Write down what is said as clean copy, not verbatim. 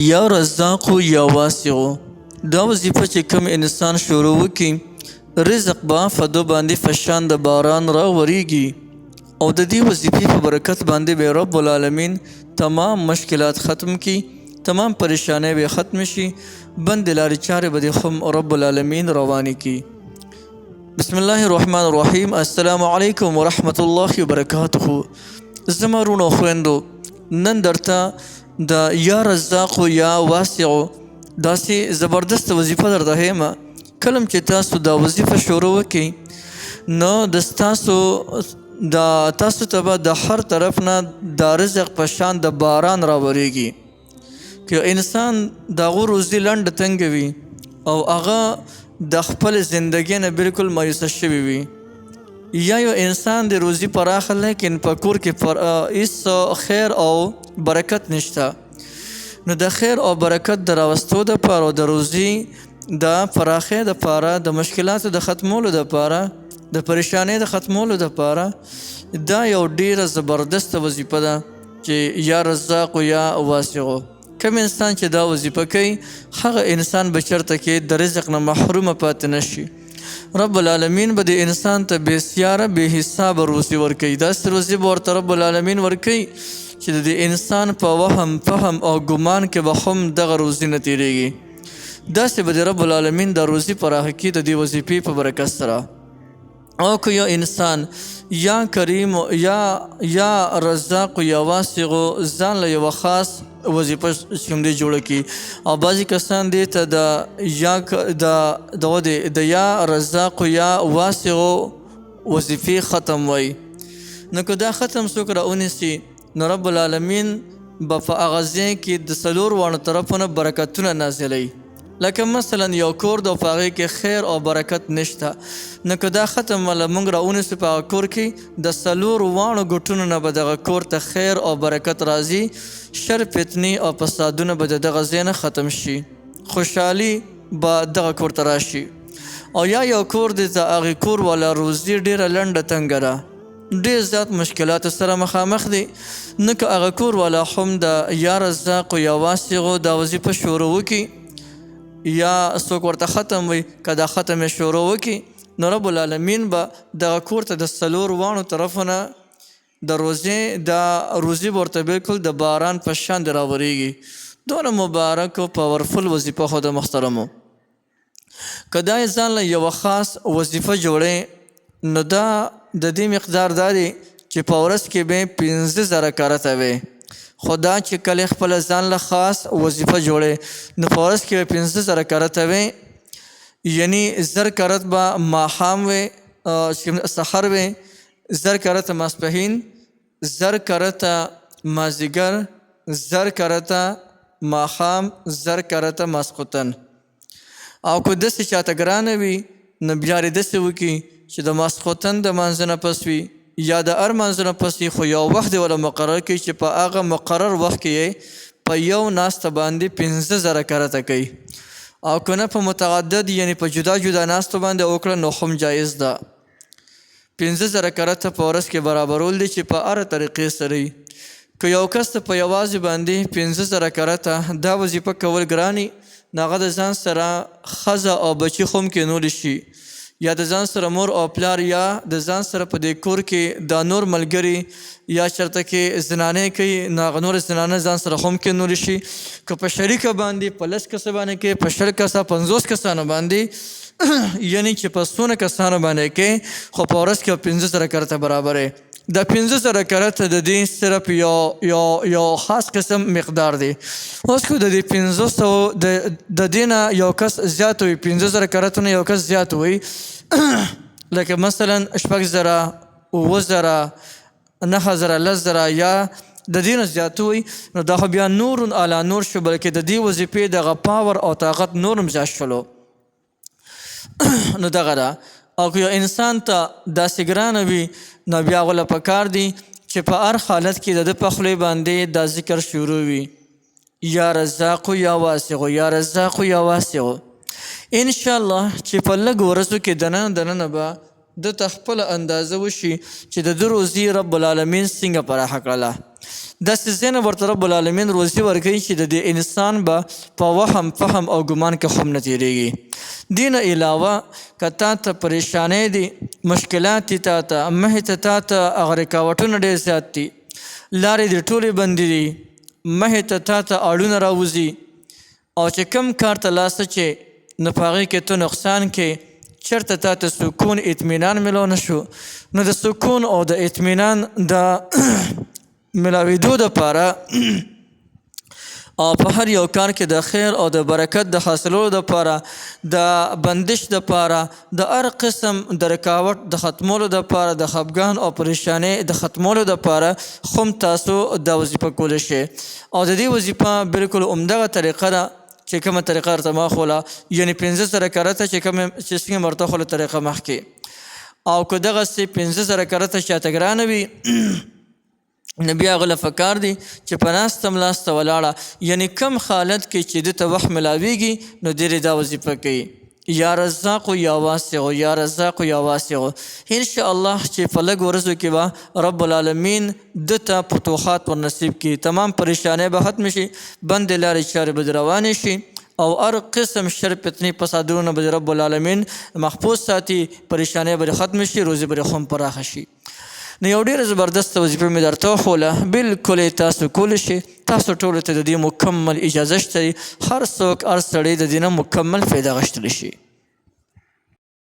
یا رزاقو یا واسعو دا وظیفه چې کوم انسان شروع وکړي رزق به فدو باندې فشان د باران را وریږي او د دې وظیفې په برکت باندې به رب العالمین تمام مشکلات ختم کی تمام پریشانۍ به ختم شي بند لارې چارې به د خم رب العالمین روانې کی. بسم الله الرحمن الرحیم. السلام علیکم ورحمت الله وبرکاته. زما رونو خویندو نن درته د یا رزاقو یا واسعو داسې زبردست وظیفه درته یم. کلم چې تاسو دا وظیفه شروع وکړئ نو تاسو ته به د هر طرف نه د رزق په شان د باران راوریږي. که انسان دغه روزي لنډ تنګ وي او هغه د خپل زندګۍ نه بالکل مایوسه شوی وي، یا یو انسان د روزي پراخه لیکن په کور کې هیڅ خیر او برکت نشته، نو د خیر او برکت د راوستو دپاره او د روزي د پراخۍ دپاره د مشکلاتو د ختمولو دپاره د پریشانۍ د ختمولو دپاره دا یو ډیره زبردست وظیفه ده چې یا رزاق یا واسعو. کم انسان چې دا وظیفه کوي هغه انسان به چېرته کې د رزق نه محرومه پاتې نشي. رب العالمین به د انسان ته بسیاره بې حسابه روزي ورکوي. داسې روزي به ورته رب العالمین ورکوي چې د انسان په وهم فهم او ګمان کې به هم دغه روزي نه تېرېږي. داسې به د رب العالمین د روزي پراخه کړي د دې وظیفې په برکت سره. او که یو انسان یا کریم یا رزاق یا واسعو ځان له یوه خاص وظیفه کوم دی جوړه کړي او بعضې کسان دې ته د یا رزاق یا واسعو وظیفې ختم وایي، نو که دا ختم څوک راونیسي نو رب العالمین به په هغه ځای کې د څلور واړو طرفونه برکتونه نازلوي. لکه مثلا یو کور د په هغې کې خیر او برکت نشته، نو که دا ختم وله موږ راونیسو په هغه کور کې د څلور واړو ګوټونو نه به دغه کور ته خیر او برکت راځي، شر فتنې او فسادونه به د دغه ځای نه ختم شي، خوشحالي به دغه کور ته راشي. او یا یو کور دی د هغې کور والا روزي ډېره لنډه تنګه ده، ډېر زیات مشکلاتو سره مخامخ دی، نو که هغه کور والا هم د یا رزاق یا واسعو دا وظیفه شروع وکړي یا څوک ورته ختم وي، که دا ختم یې شروع وکړي نو رب العالمین به دغه کور ته د څلور واړو طرفونه د روزي به ورته بالکل د باران په شان د راوریږي. دونه مبارک او پاورفل وظیفه خو د محترمو. که دا یې ځان له یوه خاص وظیفه جوړی نو دا د دې مقدار دا دی چې په ورځ کې به 15,000 کرته وي. خو دا چې کله خپله ځان له خاص وظیفه جوړی نو په ورځ کې به 15,000 کرته وي، یعنی 1000 کرت به ماښام وي، سحر وي، 1000 کرته ماسپښین، 1000 کرته مازدیګر، 1000 کرته ماښام، 1000 کرته ماسخوتن. او که داسې چاته ګرانه وي نو بیا یې داسې وکړي چې د ماسخوتن د مانځه نه پس وي یا د هر مانځه نه پس وي، خو یو وخت یې وله مقرر کړي چې په هغه مقرر وخت کې یې په یو ناسته باندې 15,000 کرته کوي، او که نه په متعدد یعنی په جدا جدا ناستو باندې وکړه نو هم جایز ده. 15,000 کرته په ورځ کې برابرول دي چې په هره طریقې سره وي. که یو کس ته په یوازې باندې 15,000 کرته دا وظیفه کول ګراني نو هغه د ځان سره ښځه او بچي هم کینولی شي، یا د ځان سره مور او پلار، یا د ځان سره په دې کور کې دا نور ملګري یا چېرته کې زنانې کوي نو هغه نور زنانه ځان سره هم کینولی شي. که په شریکه باندې په 10 کسه باندې کې، په 20 کسه 50 کسانو باندې، یعنی چې په څونه کسانو باندې کې، خو په ورځ کې 15,000 کرته برابر. دا 15,000 کرته د دې صرف یو خاص قسم مقدار دی. اوس که د دې 500 د دې نه یو کس زیات وي، 15,000 کرته نه یو کس زیات وي، لکه مثلا 6,000 7,000 9,000 10,000 یا د دې نه زیات وي نو دا خو بیا نور علی نور شو، بلکې د دې وظیفې دغه پاور او طاقت نور هم زیات شلو. نو دغه ده. او که یو انسان ته داسې ګرانه وي نو بیا غوله پکار دی چې په هر حالت کې د ده په خولې باندې دا ذکر شروع وي، یا رزاقو یا واسعو، یا رزاقو یا واسعو. انشاءالله چې په لږ ورځو کې دننه به د ته خپله اندازه وشي چې د ده روزي رب العالمین څنګه پراخه کړله. داسې ځای نه ورته رب العالمین روزي ورکوي چې د دې انسان به په وهم فهم او ګمان کې هم نه تېرېږي. دې نه علاوه که تا ته پریشانۍ دي، مشکلات دي، تا ته مخې ته هغه رکاوټونه ډېر زیات دي، لارې دې ټولې بندې دي، مخې ته تا اړونه راوځي او چې کم کار ته لاس اچې نو په هغې کې ته نقصان کې چېرته تا ته سکون اطمینان میلاو نه شو، نو د سکون او د اطمینان د ملاوېدو دپاره او په هر یو کار کې د خیر او د برکت د حاصلولو دپاره، د بندش دپاره، د هر قسم د رکاوټ د ختمولو دپاره، د خفګان او پریشانۍ د ختمولو دپاره هم تاسو دا وظیفه کولی شئ. او د دې وظیفه بلکل همدغه طریقه ده چې کومه طریقه ورته ما خوله، یعنې 15 رکعته چې څنګه ورته خوله طریقه مخکې. او که دغسې 15 رکعته چاته ګرانه وي نو بیا هغه له پکار دی چې په ناسته ملاسته ولاړه، یعنې کم حالت کې چې ده ته وخت ملاویږي نو ډېرې دا وظیفه کوي، یا رزاق یا واسع، یا رزاق یا واسع. انشاءالله چې په لږ ورځو کې به رب العالمین ده ته فتوحات ور نصیب کړي، تمام پریشانۍ به ختم شي، بندې لارې چارې به روانې شي او هر قسم شر فتنې فسادونه به رب العالمین محفوظ ساتي، پریشانۍ به ختم شي، روزي به هم پراخه شي. نو یو ډېره زبردسته وظیفه مې درته وښوله، بلکل یې تاسو کولی شئ. تاسو ټولو ته د دې مکمل اجازه شته، هر څوک هر سړی د دې نه مکمل فایده اخیستلی شي.